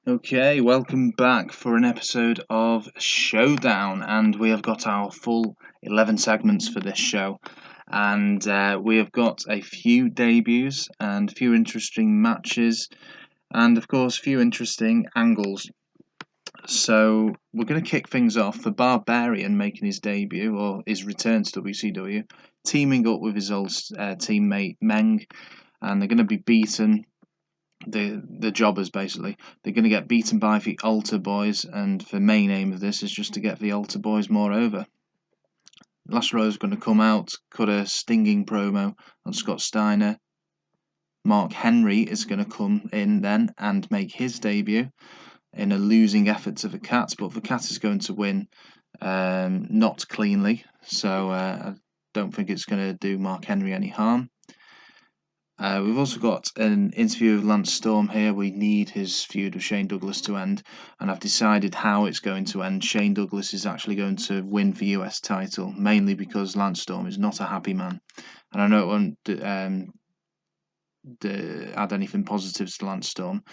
Okay, welcome back for an episode of Showdown, and we have got our full 11 segments for this show, and we have got a few debuts and a few interesting matches, and of course, a few interesting angles. So we're going to kick things off for Barbarian making his debut or his return to WCW, teaming up with his old teammate Meng, and they're going to be beaten. The jobbers basically, they're going to get beaten by the Altar Boys, and the main aim of this is just to get the Altar Boys more over. Laszlo is going to come out, cut a stinging promo on Scott Steiner. Mark Henry is going to come in then and make his debut in a losing effort to the Cat, but the Cat is going to win, not cleanly, so I don't think it's going to do Mark Henry any harm. We've also got an interview with Lance Storm here. We need his feud with Shane Douglas to end, and I've decided how it's going to end. Shane Douglas is actually going to win the US title, mainly because Lance Storm is not a happy man. And I know it won't add anything positives to Lance Storm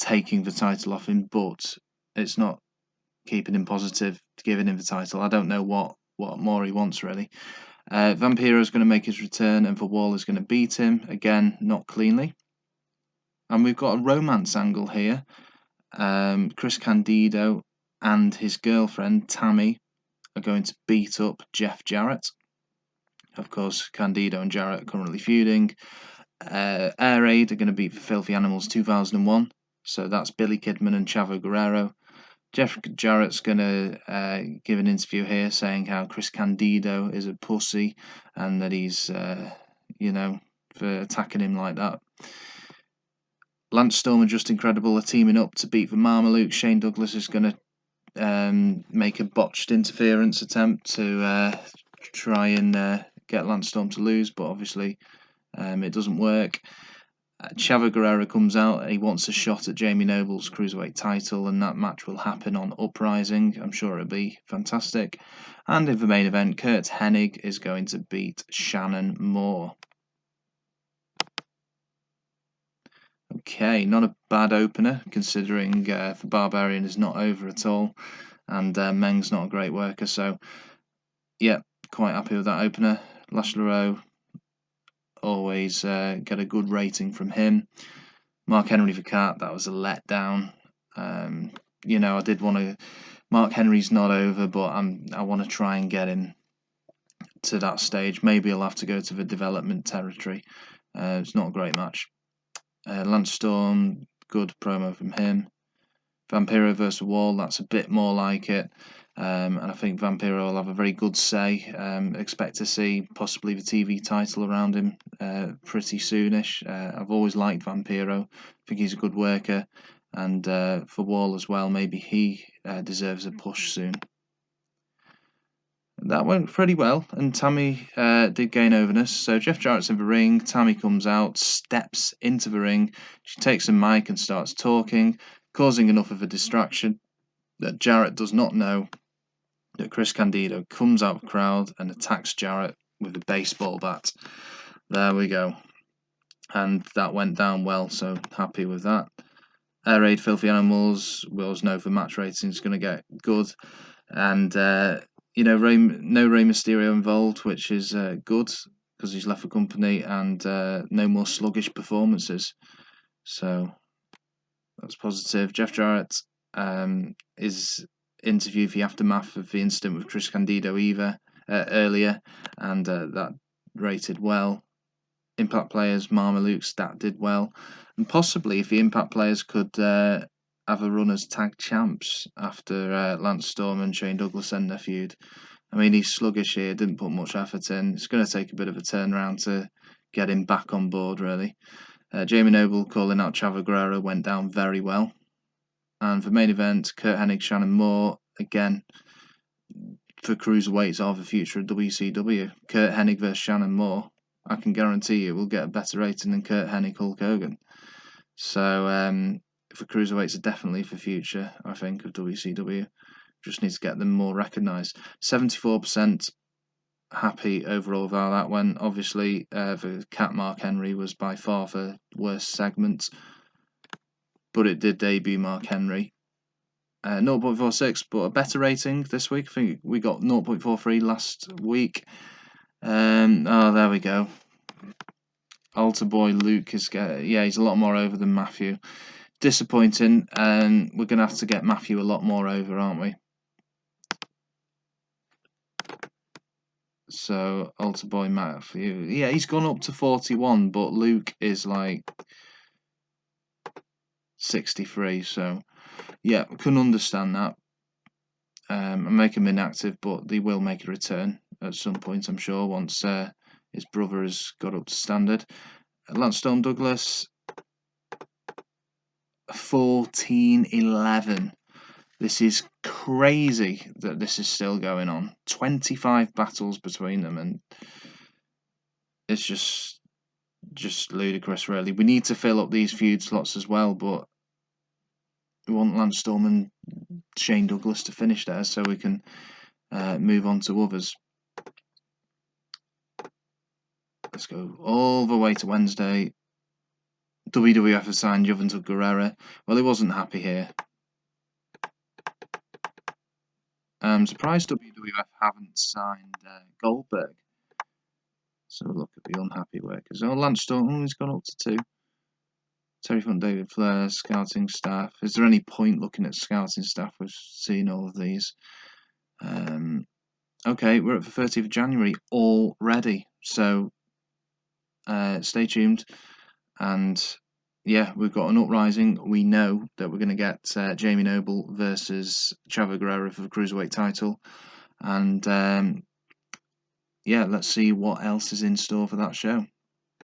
taking the title off him, but it's not keeping him positive, giving him the title. I don't know what more he wants, really. Vampiro is going to make his return, and Wall is going to beat him again, not cleanly. And we've got a romance angle here. Chris Candido and his girlfriend Tammy are going to beat up Jeff Jarrett. Of course, Candido and Jarrett are currently feuding. Air Raid are going to beat the Filthy Animals 2001. So that's Billy Kidman and Chavo Guerrero. Jeff Jarrett's going to give an interview here saying how Chris Candido is a pussy and that he's, for attacking him like that. Lance Storm and Justin Credible are teaming up to beat the Mamalukes. Shane Douglas is going to make a botched interference attempt to try and get Lance Storm to lose, but obviously it doesn't work. Chavo Guerrero comes out. He wants a shot at Jamie Noble's Cruiserweight title, and that match will happen on Uprising. I'm sure it'll be fantastic. And in the main event, Curt Hennig is going to beat Shannon Moore. Okay, not a bad opener, considering the Barbarian is not over at all, and Meng's not a great worker, so yeah, quite happy with that opener. Laszlo, always get a good rating from him. Mark Henry for Cat, that was a letdown. I did want to. Mark Henry's not over, but I want to try and get him to that stage. Maybe he'll have to go to the development territory. It's not a great match. Lance Storm, good promo from him. Vampiro versus Wall, that's a bit more like it. And I think Vampiro will have a very good say. Expect to see possibly the TV title around him pretty soonish. I've always liked Vampiro. I think he's a good worker. And for Wall as well, maybe he deserves a push soon. That went pretty well, and Tammy did gain overness. So Jeff Jarrett's in the ring. Tammy comes out, steps into the ring. She takes a mic and starts talking, causing enough of a distraction that Jarrett does not know that Chris Candido comes out of the crowd and attacks Jarrett with a baseball bat. There we go. And that went down well, so happy with that. Air Raid Filthy Animals, we always know the match rating is going to get good. And, no Rey Mysterio involved, which is good because he's left the company, and no more sluggish performances. So that's positive. Jeff Jarrett is interviewed the aftermath of the incident with Chris Candido earlier, and that rated well. Impact Players, Mamalukes, that did well. And possibly if the Impact Players could have a run as tag champs after Lance Storm and Shane Douglas end their feud. I mean, he's sluggish here, didn't put much effort in. It's going to take a bit of a turnaround to get him back on board, really. Jamie Noble calling out Chavo Guerrero went down very well. And for main event, Curt Hennig, Shannon Moore, again, for cruiserweights are the future of WCW. Curt Hennig versus Shannon Moore, I can guarantee you will get a better rating than Curt Hennig Hulk Hogan. So for cruiserweights are definitely for future, I think, of WCW. Just need to get them more recognised. 74% happy overall with how that went. Obviously, the Cat Mark Henry was by far the worst segment. but it did debut Mark Henry. 0.46, but a better rating this week. I think we got 0.43 last week. Oh, there we go. Altar boy Luke is he's a lot more over than Matthew. Disappointing, and we're going to have to get Matthew a lot more over, aren't we? So, Altar boy Matthew, yeah, he's gone up to 41, but Luke is like 63, so yeah, I can understand that. And make him inactive, but they will make a return at some point, I'm sure, once his brother has got up to standard. Lance Storm Douglas, 14-11. This is crazy that this is still going on. 25 battles between them, and it's just ludicrous, really. We need to fill up these feud slots as well, but we want Lance Storm and Shane Douglas to finish there so we can move on to others. Let's go all the way to Wednesday. WWF has signed Juventud Guerrera. Well, he wasn't happy here. I'm surprised WWF haven't signed Goldberg. So look at the unhappy workers. Oh, Lance Storm, he's gone up to 2. Terry Funk, David Flair, scouting staff. Is there any point looking at scouting staff? We've seen all of these. Okay, we're at the 30th of January already. So stay tuned. And yeah, we've got an uprising. We know that we're going to get Jamie Noble versus Chavo Guerrero for the Cruiserweight title. And yeah, let's see what else is in store for that show.